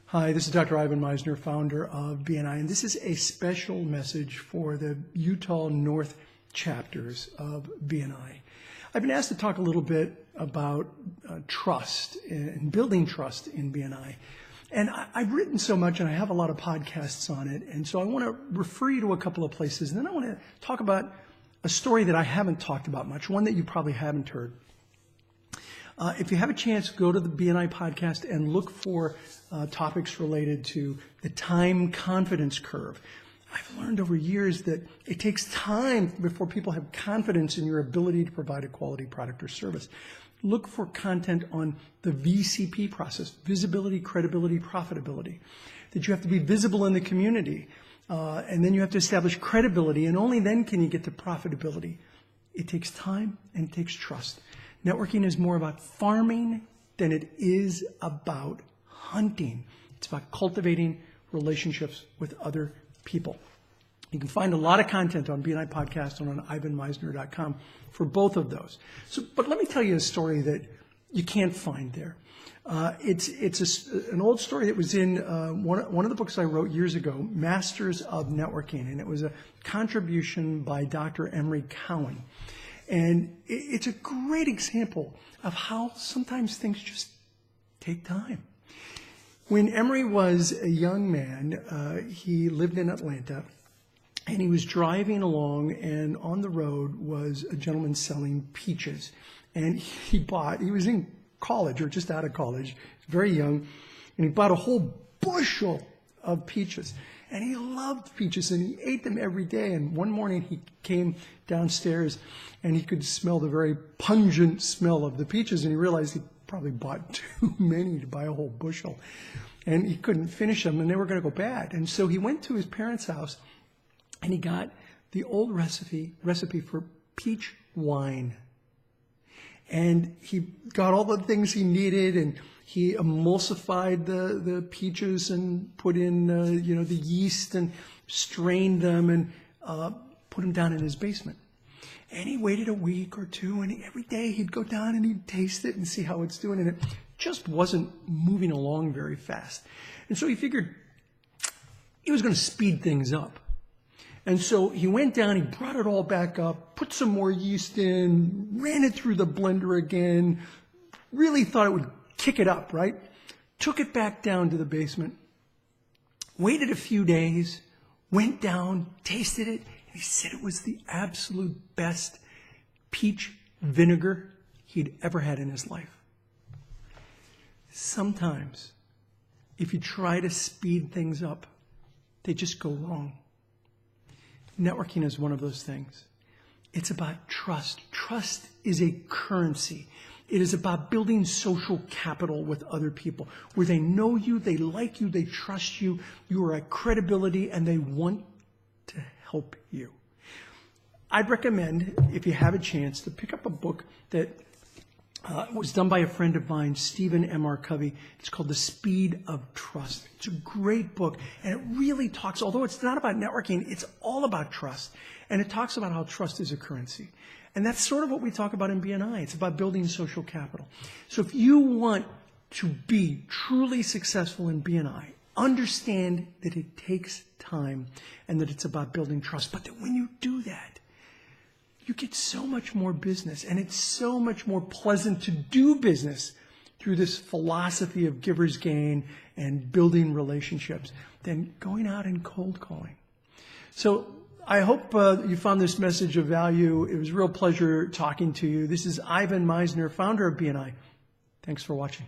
Hi, this is Dr. Ivan Misner, founder of BNI, and this is a special message for the Utah North chapters of BNI. I've been asked to talk a little bit about trust and building trust in BNI. And I've written so much and I have a lot of podcasts on it, and so I want to refer you to a couple of places, and then I want to talk about a story that I haven't talked about much, one that you probably haven't heard. If you have a chance, go to the BNI podcast and look for topics related to the time confidence curve. I've learned over years that it takes time before people have confidence in your ability to provide a quality product or service. Look for content on the VCP process, visibility, credibility, profitability, that you have to be visible in the community, and then you have to establish credibility, and only then can you get to profitability. It takes time and it takes trust. Networking is more about farming than it is about hunting. It's about cultivating relationships with other people. You can find a lot of content on BNI Podcast and on ivanmisner.com for both of those. But let me tell you a story that you can't find there. It's an old story that was in one of the books I wrote years ago, Masters of Networking, and it was a contribution by Dr. Emery Cowan. And it's a great example of how sometimes things just take time. When Emery was a young man, he lived in Atlanta, and he was driving along, and on the road was a gentleman selling peaches. And he was in college or just out of college, very young, and he bought a whole bushel of peaches. And he loved peaches, and he ate them every day. And one morning he came downstairs, and he could smell the very pungent smell of the peaches, and he realized he probably bought too many to buy a whole bushel. And he couldn't finish them, and they were going to go bad. And so he went to his parents' house, and he got the old recipe for peach wine. And he got all the things he needed, and he emulsified the peaches and put in the yeast and strained them and put them down in his basement. And he waited a week or two, and every day he'd go down and he'd taste it and see how it's doing, and it just wasn't moving along very fast. And so he figured he was going to speed things up. And so he went down, he brought it all back up, put some more yeast in, ran it through the blender again, really thought it would kick it up, right? Took it back down to the basement, waited a few days, went down, tasted it, and he said it was the absolute best peach vinegar he'd ever had in his life. Sometimes, if you try to speed things up, they just go wrong. Networking is one of those things. It's about trust. Trust is a currency. It is about building social capital with other people, where they know you, they like you, they trust you, you are a credibility, and they want to help you. I'd recommend, if you have a chance, to pick up a book that was done by a friend of mine, Stephen M.R. Covey. It's called The Speed of Trust. It's a great book, and it really talks, although it's not about networking, it's all about trust. And it talks about how trust is a currency. And that's sort of what we talk about in BNI. It's about building social capital. So if you want to be truly successful in BNI, understand that it takes time and that it's about building trust. But that when you do that, you get so much more business, and it's so much more pleasant to do business through this philosophy of giver's gain and building relationships than going out and cold calling. So I hope you found this message of value. It was a real pleasure talking to you. This is Ivan Misner, founder of BNI. Thanks for watching.